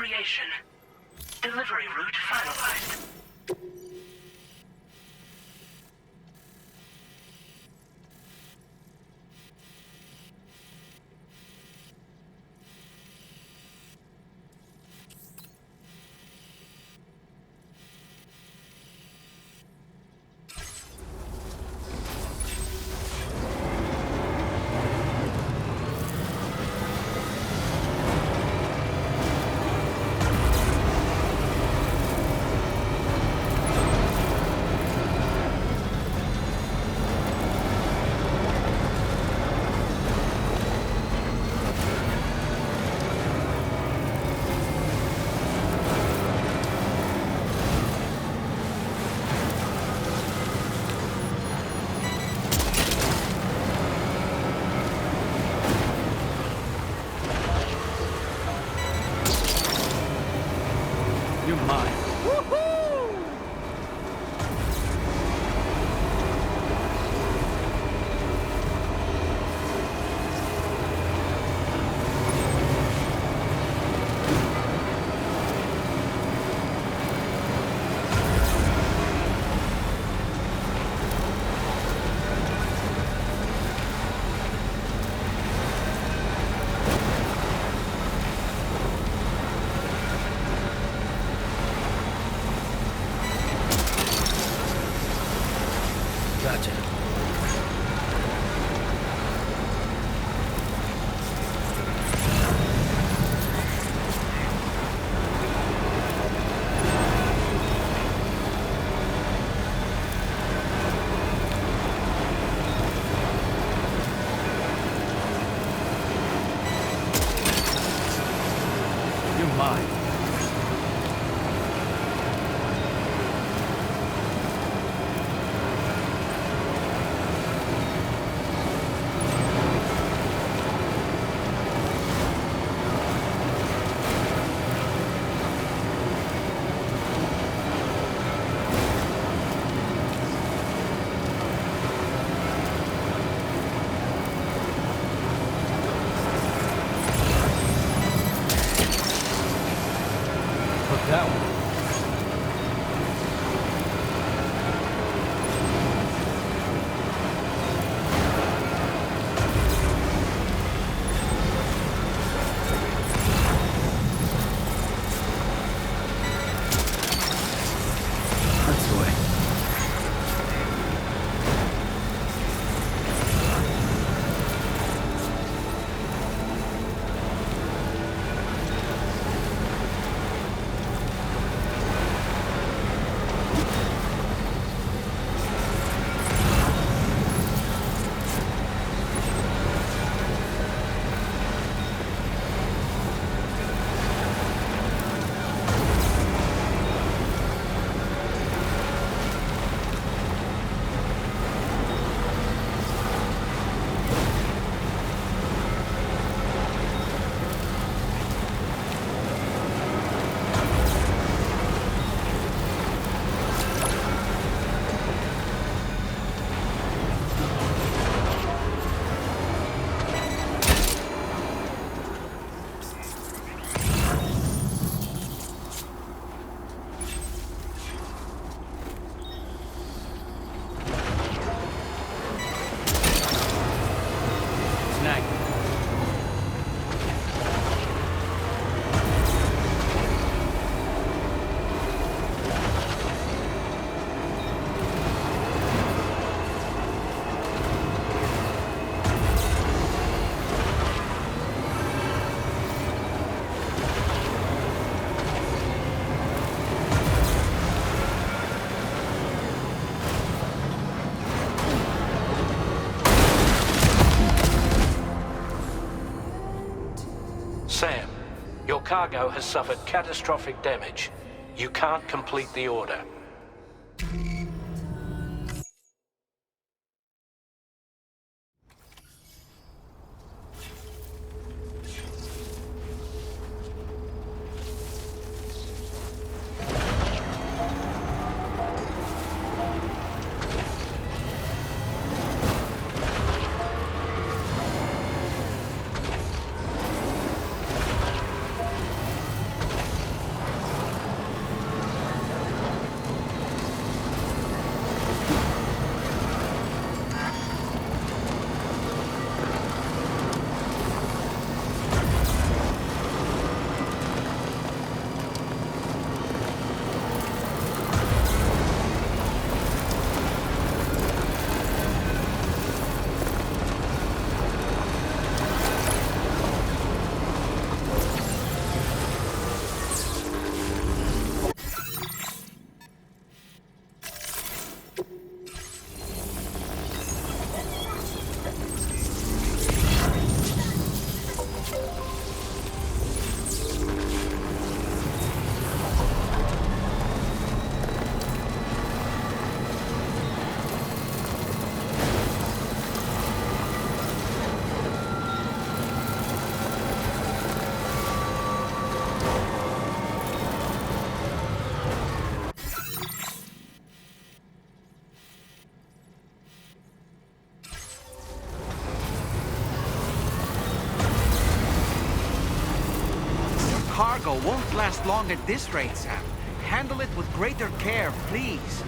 creation. Delivery route finalized. You're mine. Gotcha. You're mine. Hook that one. That's the way. Snag. Sam, your cargo has suffered catastrophic damage. You can't complete the order. cargo won't last long at this rate, Sam. Handle it with greater care, please.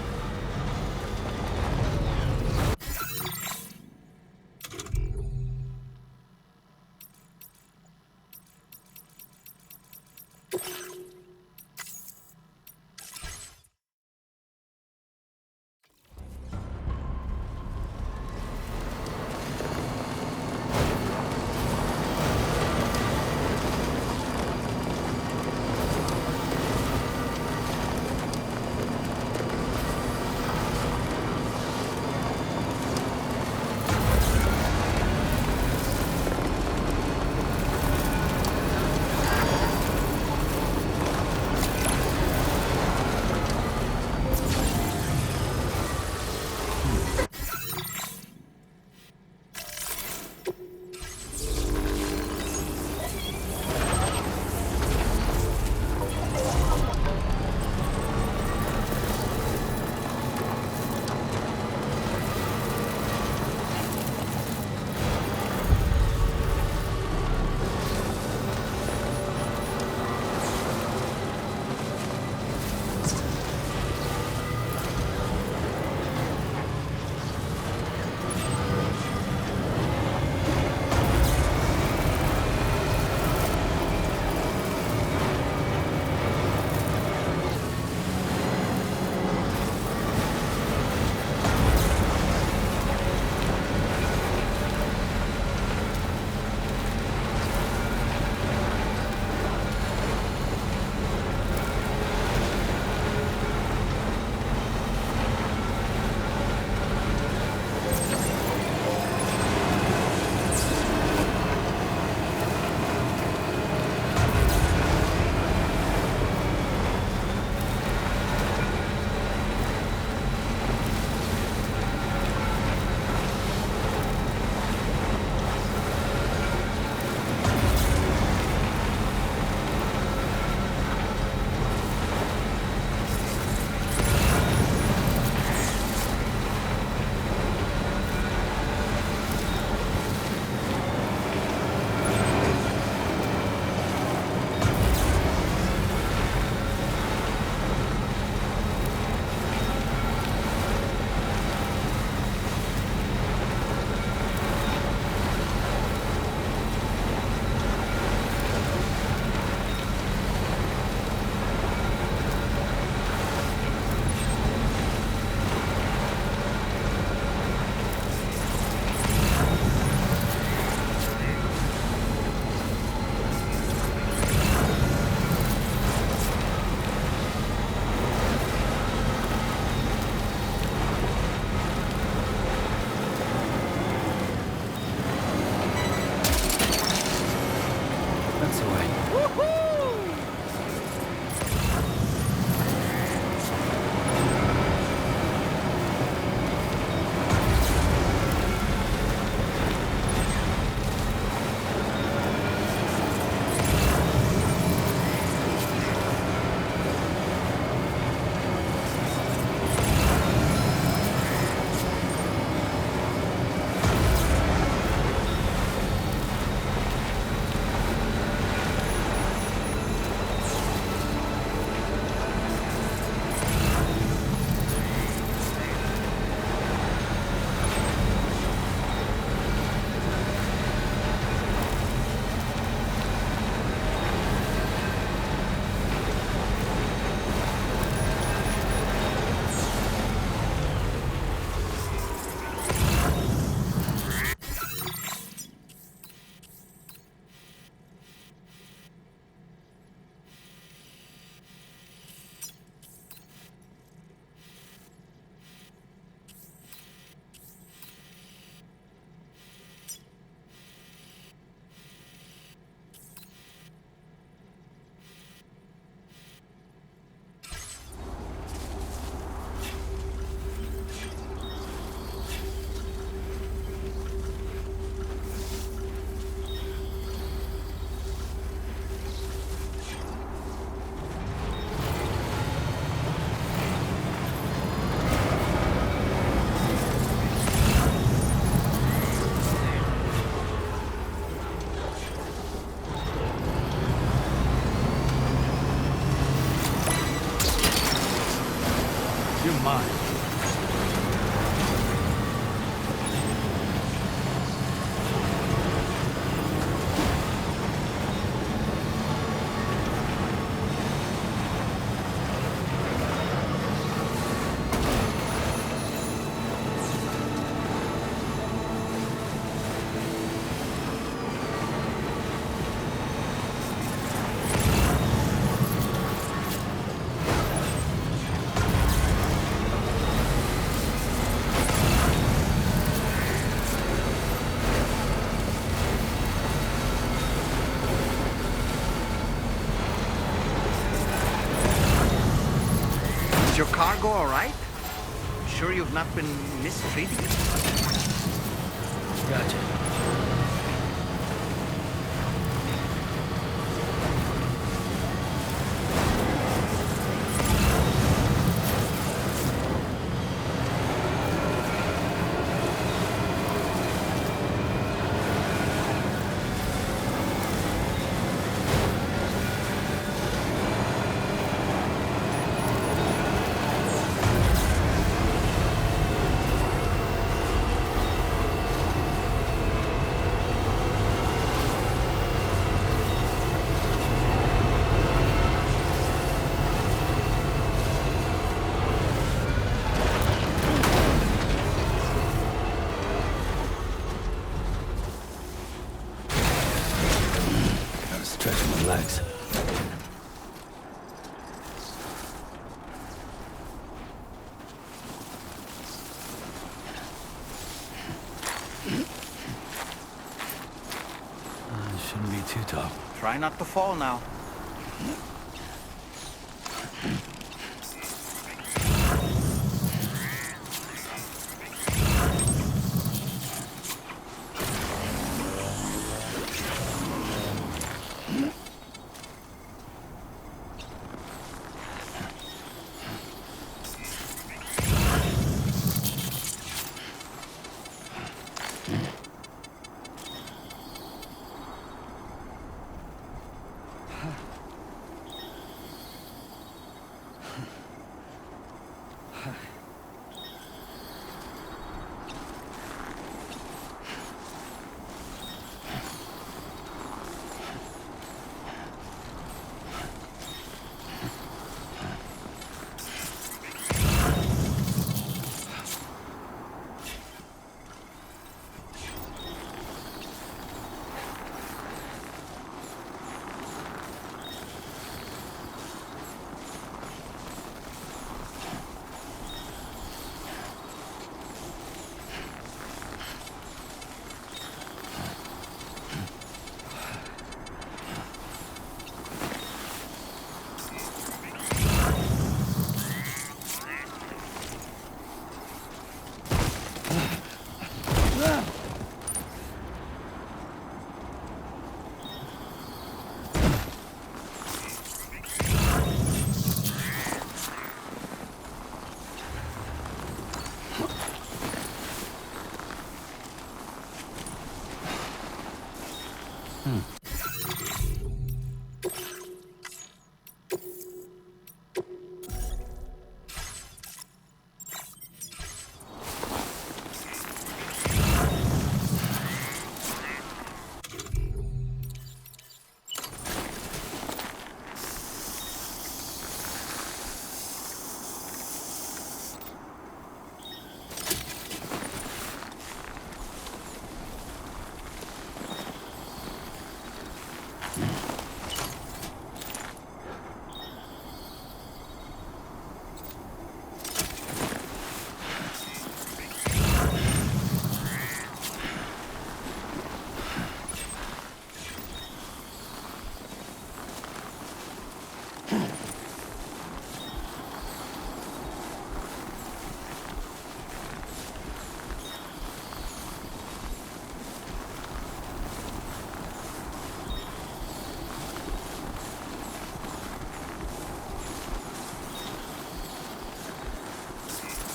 mine. Is your cargo all right? Sure you've not been mistreating it? Gotcha. Gotta stretch my legs. Shouldn't be too tough. Try not to fall now.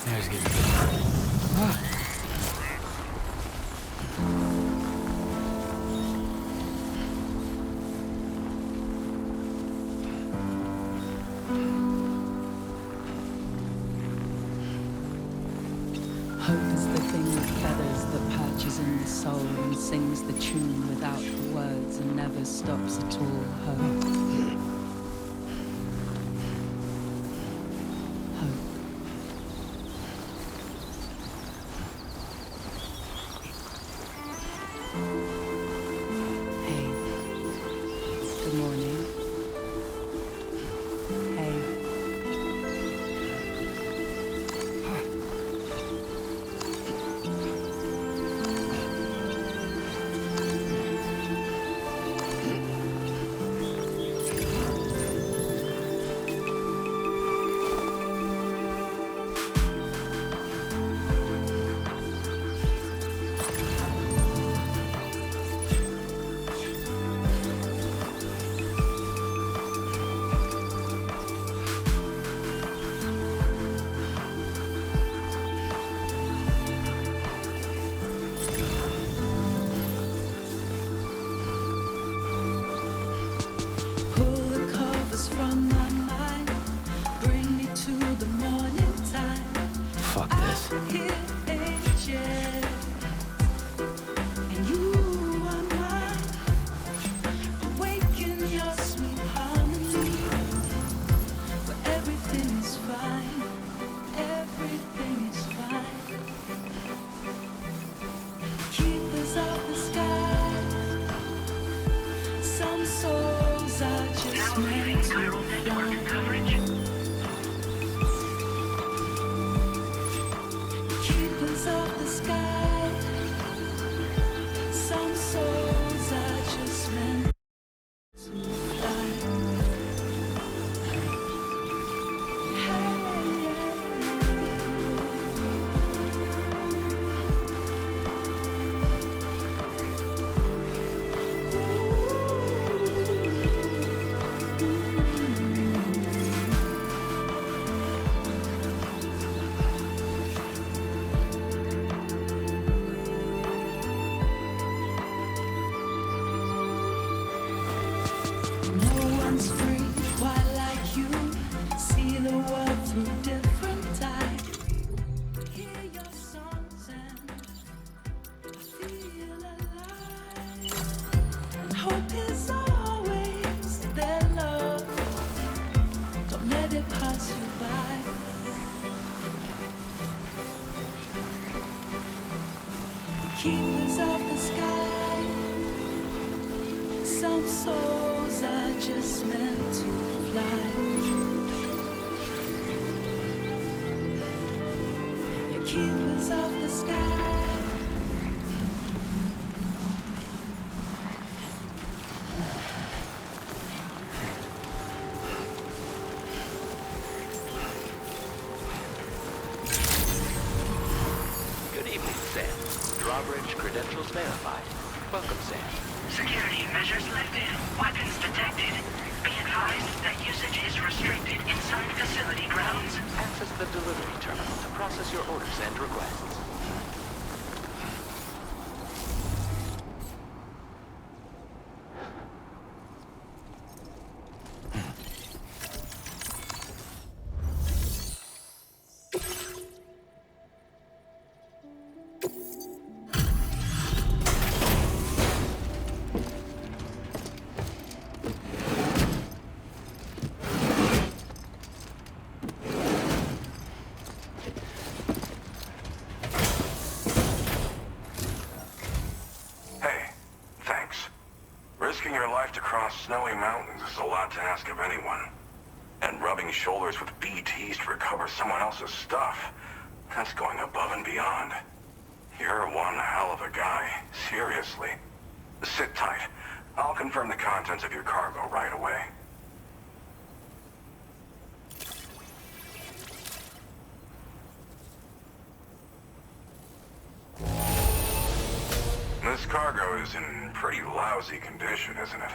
There's getting a bit. Hope is the thing with feathers that perches in the soul and sings the tune without the words and never stops at all. Hope. Hope. Hey. Good morning. Hey. Pull the covers from my mind, bring me to the morning time. Fuck this. I hear angels, and you are mine. Awaken your sweet harmony, where everything is fine, everything is fine. Keepers of the sky, some souls are just Now leaving meant to chiral network fly. coverage. Keepers of the sky, some souls are just meant to fly. No one's free quite like you. See the world through different eyes. Hear your songs and I feel alive. And hope is always their love. Don't let it pass you by. Keepers of the sky, some souls are just meant to fly. You're keepers of the sky. Good evening, Sam. Drawbridge credentials verified. Welcome, Sam. Security measures lifted. Weapons detected. Be advised that usage is restricted inside facility grounds. Access the delivery terminal to process your orders and requests. Hey, thanks. Risking your life to cross snowy mountains is a lot to ask of anyone. And rubbing shoulders with BTs to recover someone else's stuff, that's going above and beyond. You're one hell of a guy, seriously. Sit tight. I'll confirm the contents of your cargo right away. This cargo is in pretty lousy condition, isn't it?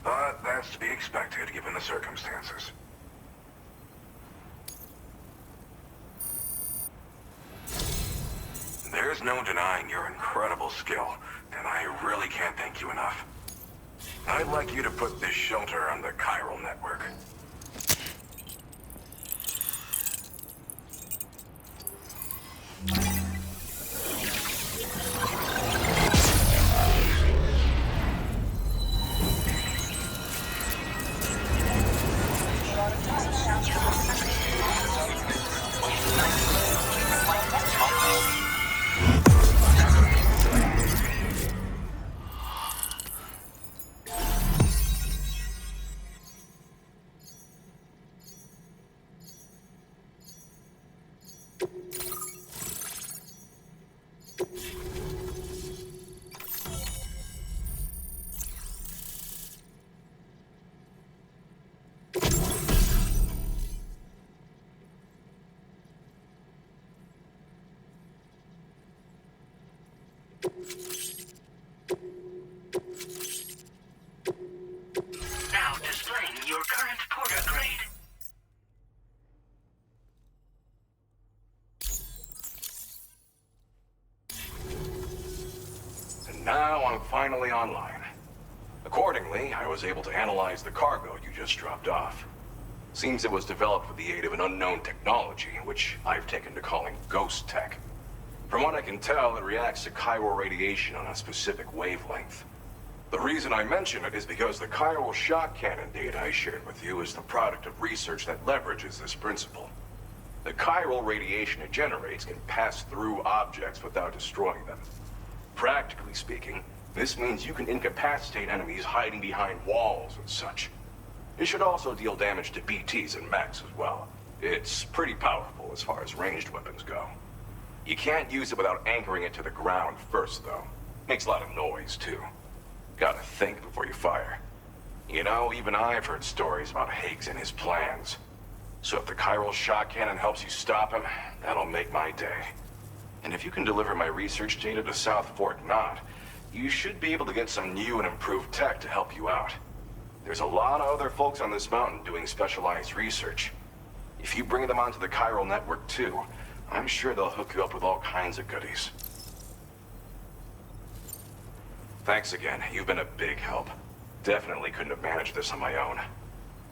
But that's to be expected given the circumstances. There's no denying your incredible skill, and I really can't thank you enough. I'd like you to put this shelter on the chiral network. Now displaying your current porter grade. And now I'm finally online. Accordingly, I was able to analyze the cargo you just dropped off. Seems it was developed with the aid of an unknown technology, which I've taken to calling ghost tech. From what I can tell, it reacts to chiral radiation on a specific wavelength. The reason I mention it is because the chiral shock cannon data I shared with you is the product of research that leverages this principle. The chiral radiation it generates can pass through objects without destroying them. Practically speaking, this means you can incapacitate enemies hiding behind walls and such. It should also deal damage to BTs and mechs as well. It's pretty powerful as far as ranged weapons go. You can't use it without anchoring it to the ground first, though. Makes a lot of noise, too. Gotta think before you fire. You know, even I've heard stories about Higgs and his plans. So if the chiral shock cannon helps you stop him, that'll make my day. And if you can deliver my research data to South Fort Knot, you should be able to get some new and improved tech to help you out. There's a lot of other folks on this mountain doing specialized research. If you bring them onto the chiral network too, I'm sure they'll hook you up with all kinds of goodies. Thanks again. You've been a big help. Definitely couldn't have managed this on my own.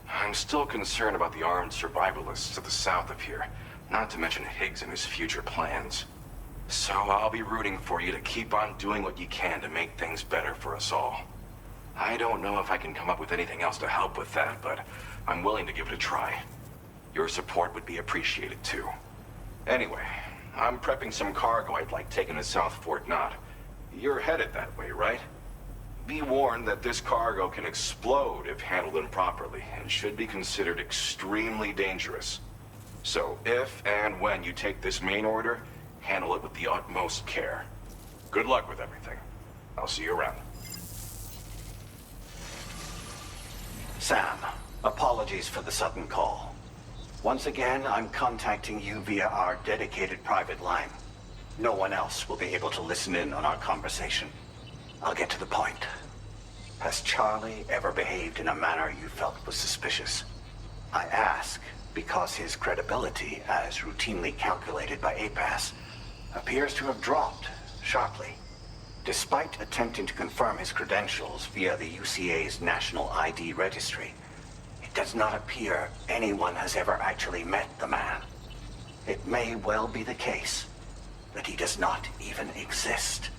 I'm still concerned about the armed survivalists to the south of here, not to mention Higgs and his future plans. So I'll be rooting for you to keep on doing what you can to make things better for us all. I don't know if I can come up with anything else to help with that, but I'm willing to give it a try. Your support would be appreciated too. Anyway, I'm prepping some cargo I'd like taken to South Fort Knot. You're headed that way, right? Be warned that this cargo can explode if handled improperly, and should be considered extremely dangerous. So if and when you take this main order, handle it with the utmost care. Good luck with everything. I'll see you around. Sam, apologies for the sudden call. Once again, I'm contacting you via our dedicated private line. No one else will be able to listen in on our conversation. I'll get to the point. Has Charlie ever behaved in a manner you felt was suspicious? I ask because his credibility, as routinely calculated by APAS, appears to have dropped sharply. Despite attempting to confirm his credentials via the UCA's National ID Registry, it does not appear anyone has ever actually met the man. It may well be the case that he does not even exist.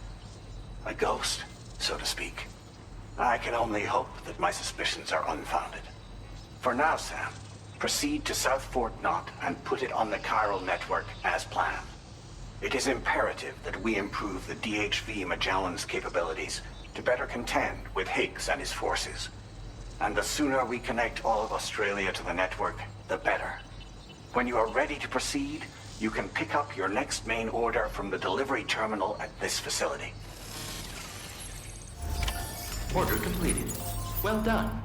A ghost, so to speak. I can only hope that my suspicions are unfounded. For now, Sam, proceed to South Fort Knot and put it on the chiral network as planned. It is imperative that we improve the DHV Magellan's capabilities to better contend with Higgs and his forces. And the sooner we connect all of Australia to the network, the better. When you are ready to proceed, you can pick up your next main order from the delivery terminal at this facility. Order completed. Well done.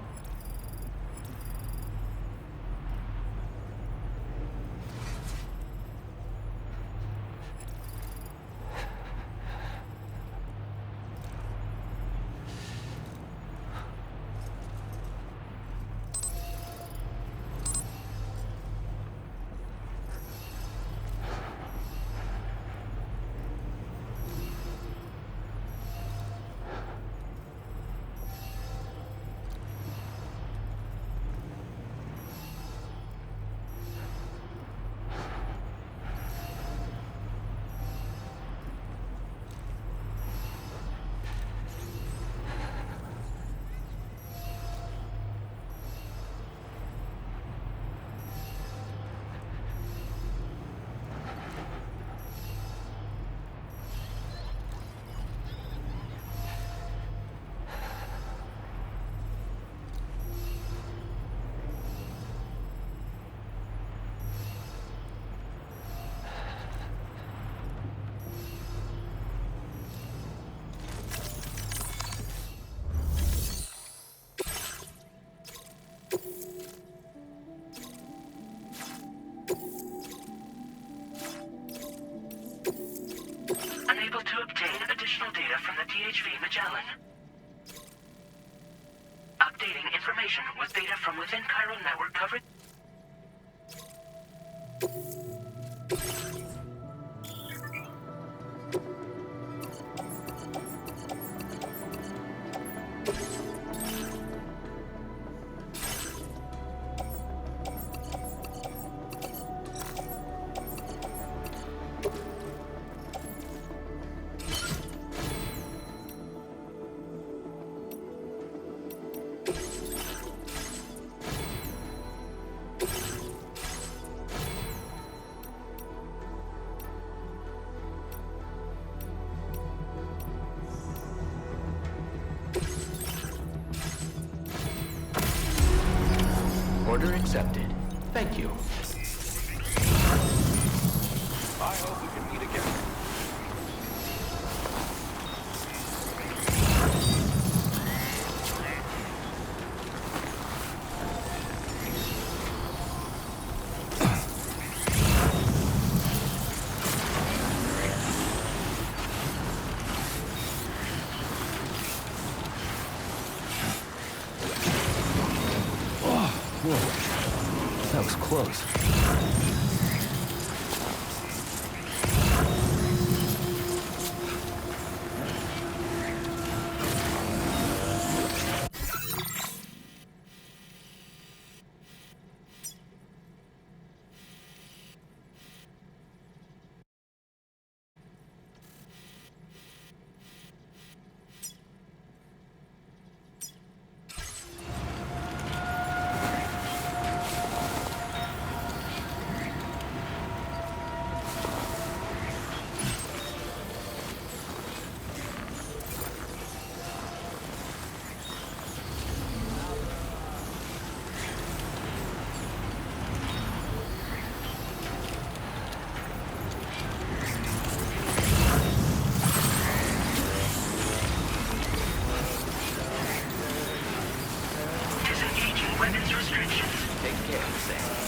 Signal data from the THV Magellan. Updating information with data from within Chiral network coverage. Order accepted. Thank you. I hope we can meet again. Whoa. That was close. Disengaging weapons restrictions. Take care, Sam.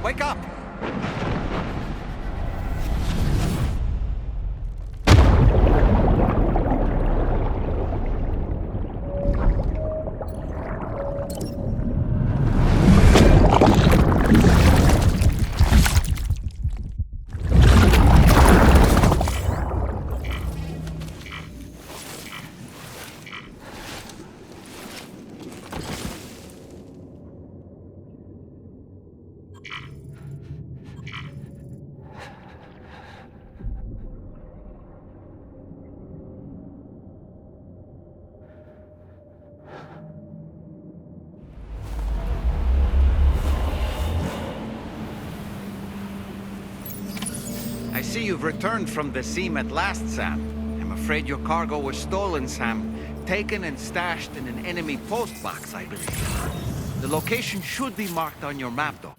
wake up! I see you've returned from the seam at last, Sam. I'm afraid your cargo was stolen, Sam. Taken and stashed in an enemy post box, I believe. The location should be marked on your map, though.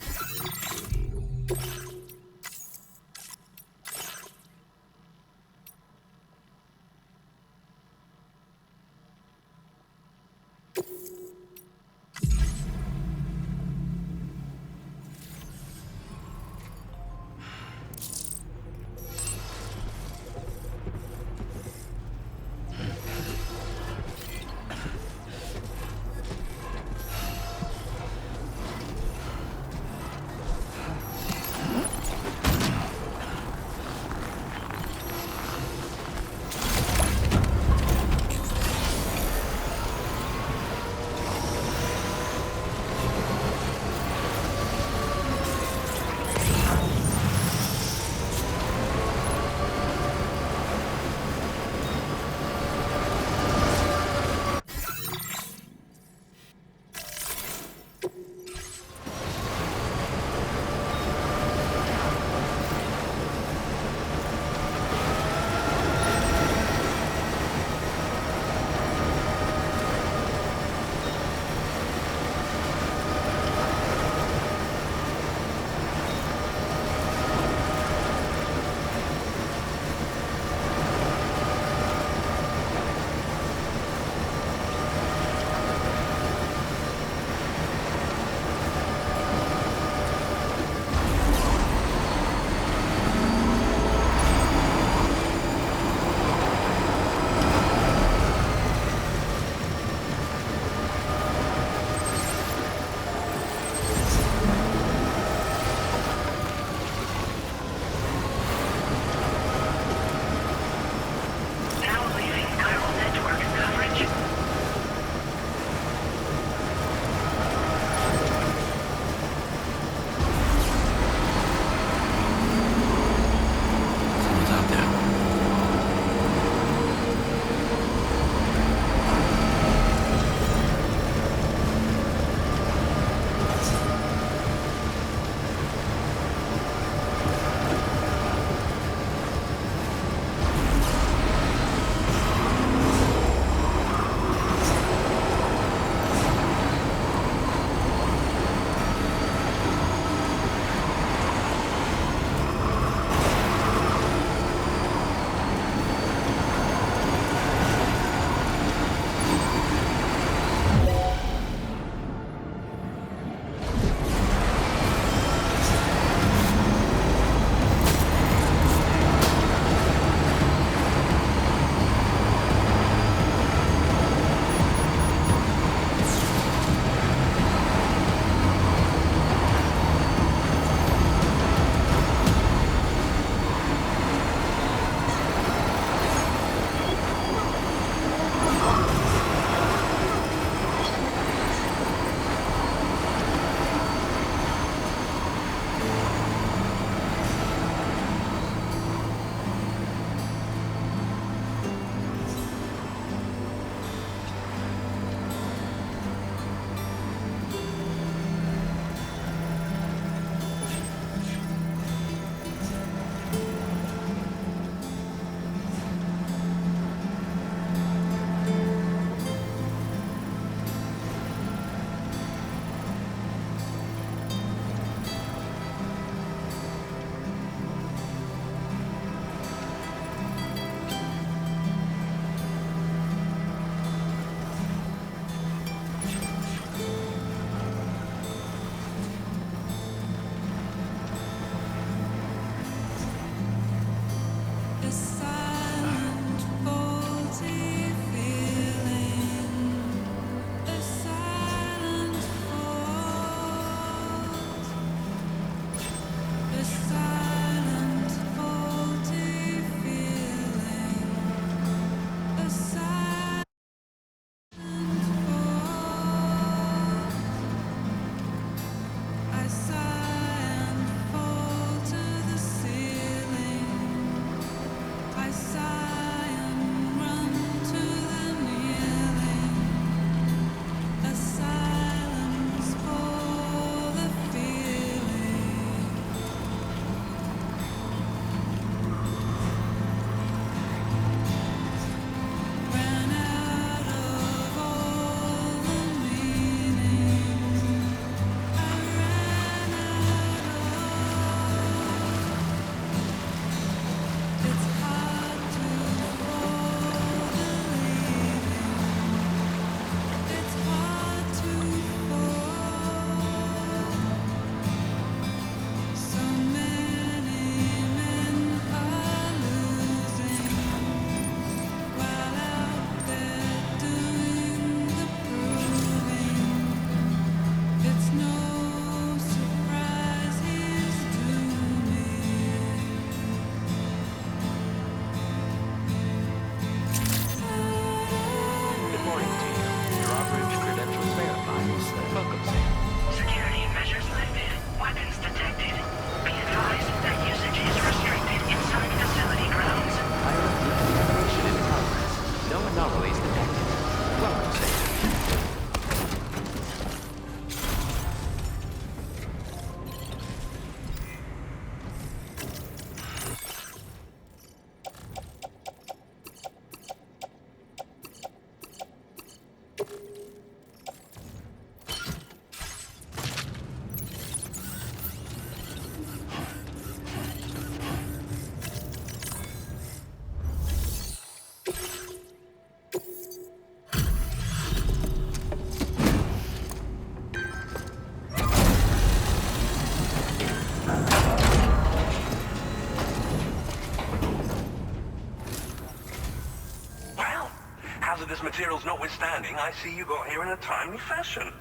Hazardous materials notwithstanding, I see you got here in a timely fashion.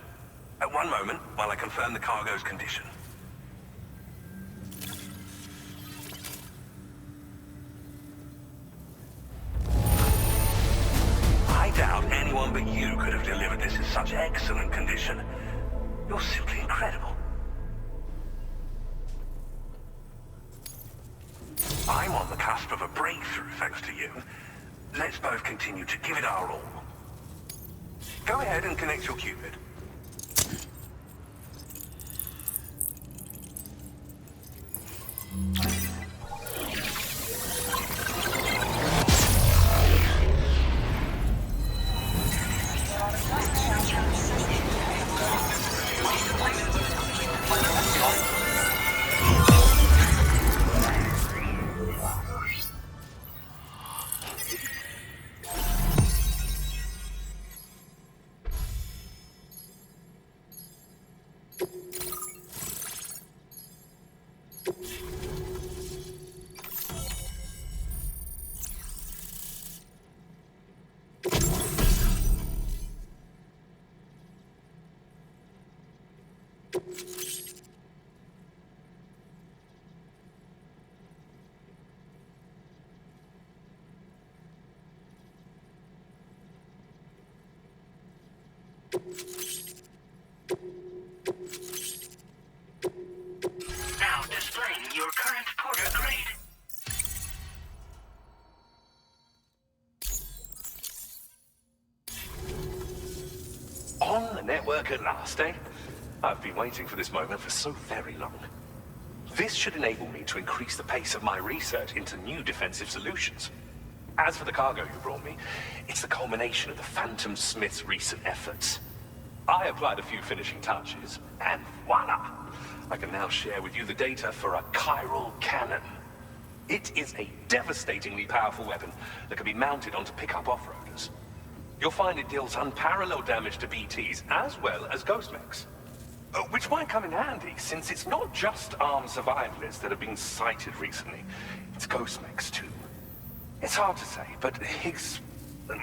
At one moment, while I confirm the cargo's condition. I doubt anyone but you could have delivered this in such excellent condition. You're simply incredible. I'm on the cusp of a breakthrough, thanks to you. Let's both continue to give it our all. Go ahead and connect your Cupid. Now displaying your current porter grade. On the network at last, eh? I've been waiting for this moment for so very long. This should enable me to increase the pace of my research into new defensive solutions. As for the cargo you brought me, it's the culmination of the Phantom Smith's recent efforts. I applied a few finishing touches, and voila! I can now share with you the data for a chiral cannon. It is a devastatingly powerful weapon that can be mounted onto pickup off-roaders. You'll find it deals unparalleled damage to BTs as well as ghost mechs. Which might come in handy, since it's not just armed survivalists that have been sighted recently. It's ghost mechs too. It's hard to say, but Higgs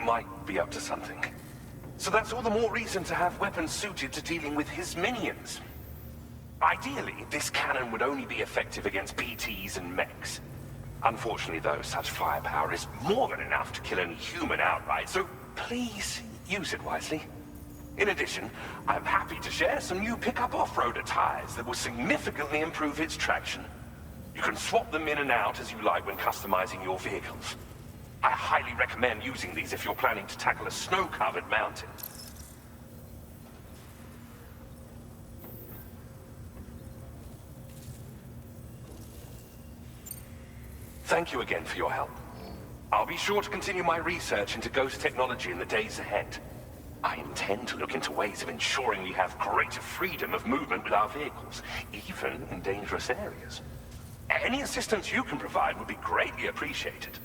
might be up to something. So that's all the more reason to have weapons suited to dealing with his minions. Ideally, this cannon would only be effective against BTs and mechs. Unfortunately, though, such firepower is more than enough to kill any human outright, so please use it wisely. In addition, I'm happy to share some new pickup off-roader tires that will significantly improve its traction. You can swap them in and out as you like when customizing your vehicles. I highly recommend using these if you're planning to tackle a snow-covered mountain. Thank you again for your help. I'll be sure to continue my research into ghost technology in the days ahead. I intend to look into ways of ensuring we have greater freedom of movement with our vehicles, even in dangerous areas. Any assistance you can provide would be greatly appreciated.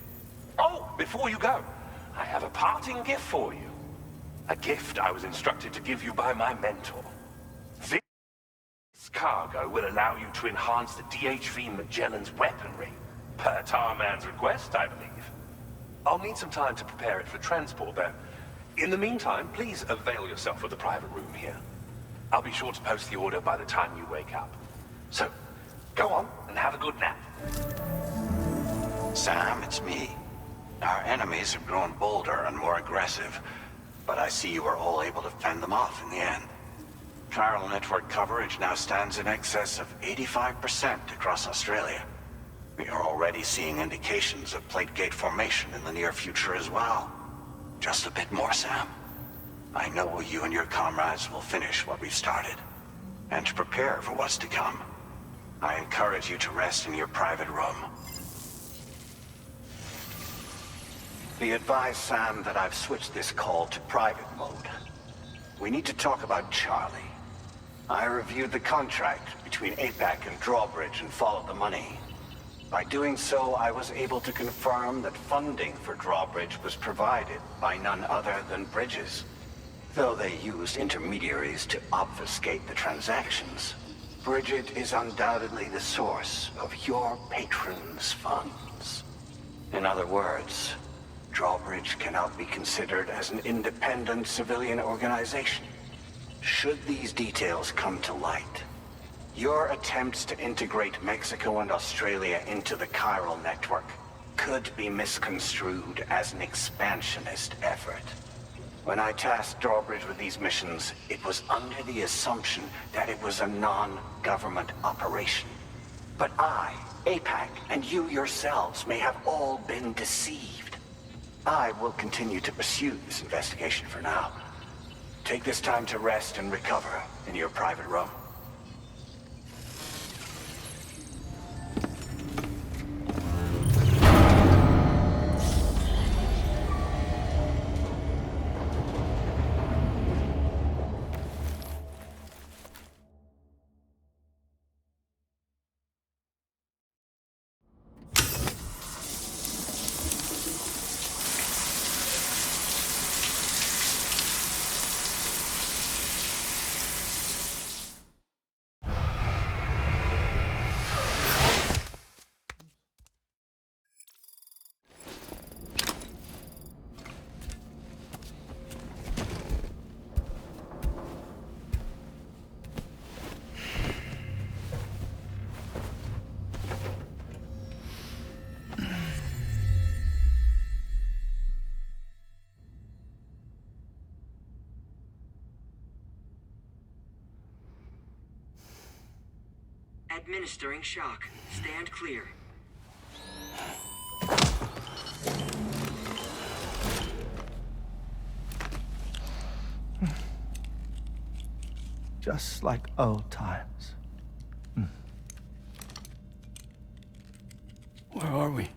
Oh, before you go, I have a parting gift for you. A gift I was instructed to give you by my mentor. This cargo will allow you to enhance the DHV Magellan's weaponry. Per Tarman's request, I believe. I'll need some time to prepare it for transport, though. In the meantime, please avail yourself of the private room here. I'll be sure to post the order by the time you wake up. So, go on and have a good nap. Sam, it's me. Our enemies have grown bolder and more aggressive, but I see you were all able to fend them off in the end. Chiral network coverage now stands in excess of 85% across Australia. We are already seeing indications of plate gate formation in the near future as well. Just a bit more, Sam. I know you and your comrades will finish what we've started. And to prepare for what's to come, I encourage you to rest in your private room. Be advised, Sam, that I've switched this call to private mode. We need to talk about Charlie. I reviewed the contract between APAC and Drawbridge and followed the money. By doing so, I was able to confirm that funding for Drawbridge was provided by none other than Bridges. Though they used intermediaries to obfuscate the transactions, Bridget is undoubtedly the source of your patron's funds. In other words, Drawbridge cannot be considered as an independent civilian organization. Should these details come to light, your attempts to integrate Mexico and Australia into the chiral network could be misconstrued as an expansionist effort. When I tasked Drawbridge with these missions, it was under the assumption that it was a non-government operation. But I, APAC, and you yourselves may have all been deceived. I will continue to pursue this investigation for now. Take this time to rest and recover in your private room. Administering shock. Stand clear. Just like old times. Where are we?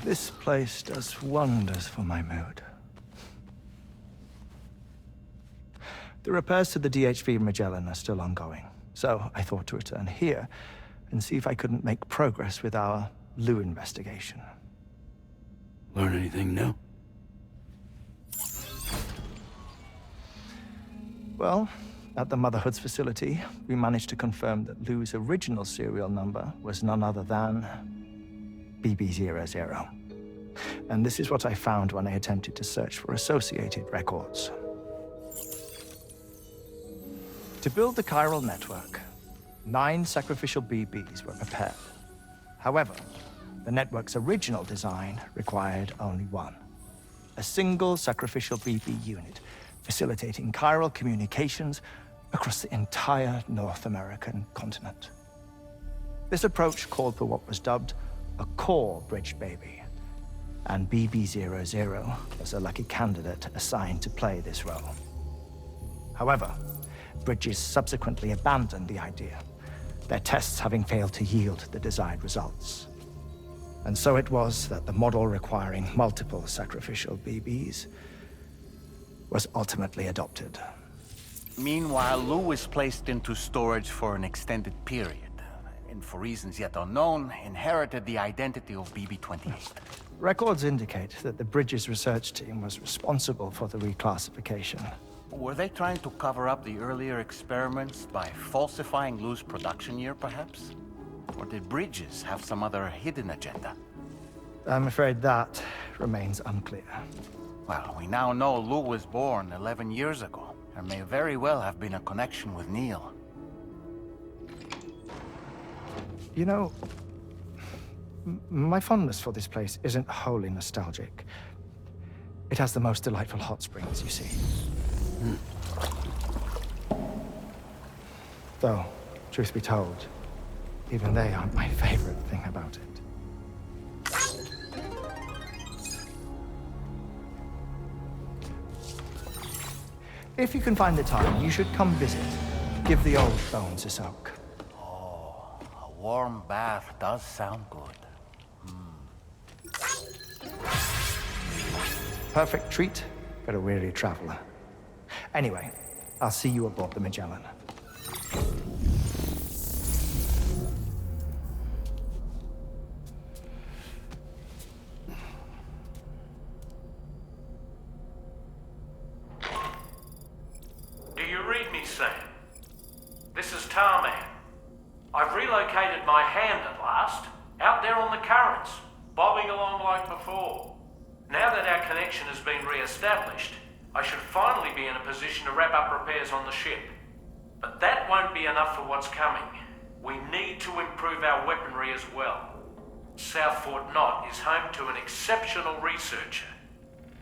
This place does wonders for my mood. The repairs to the DHV Magellan are still ongoing, so I thought to return here and see if I couldn't make progress with our Lou investigation. Learn anything new? Well, at the Motherhood's facility, we managed to confirm that Lou's original serial number was none other than BB00. And this is what I found when I attempted to search for associated records. To build the chiral network, 9 sacrificial BBs were prepared. However, the network's original design required only one. A single sacrificial BB unit, facilitating chiral communications across the entire North American continent. This approach called for what was dubbed a core bridge baby, and BB-00 was a lucky candidate assigned to play this role. However, Bridges subsequently abandoned the idea, their tests having failed to yield the desired results. And so it was that the model requiring multiple sacrificial BBs was ultimately adopted. Meanwhile, Lou was placed into storage for an extended period, and for reasons yet unknown, inherited the identity of BB-28. Records indicate that the Bridges research team was responsible for the reclassification. Were they trying to cover up the earlier experiments by falsifying Lou's production year, perhaps? Or did Bridges have some other hidden agenda? I'm afraid that remains unclear. Well, we now know Lou was born 11 years ago. There may very well have been a connection with Neil. You know, my fondness for this place isn't wholly nostalgic. It has the most delightful hot springs, you see. Though, truth be told, even they aren't my favorite thing about it. If you can find the time, you should come visit. Give the old bones a soak. Oh, a warm bath does sound good. Perfect treat for a weary traveler. Anyway, I'll see you aboard the Magellan. Do you read me, Sam? This is Tarman. I've relocated my hand at last, out there on the currents, bobbing along like before. Now that our connection has been re-established, I should finally be in a position to wrap up repairs on the ship. But that won't be enough for what's coming. We need to improve our weaponry as well. South Fort Knott is home to an exceptional researcher.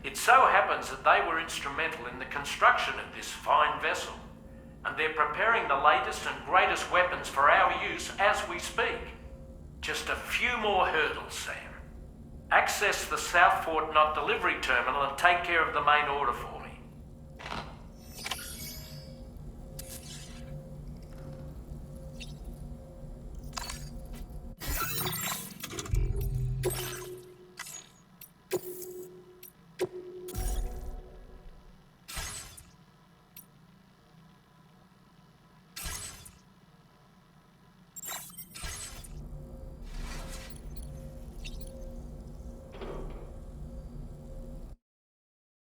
It so happens that they were instrumental in the construction of this fine vessel, and they're preparing the latest and greatest weapons for our use as we speak. Just a few more hurdles, Sam. Access the South Fort Knott delivery terminal and take care of the main order for me.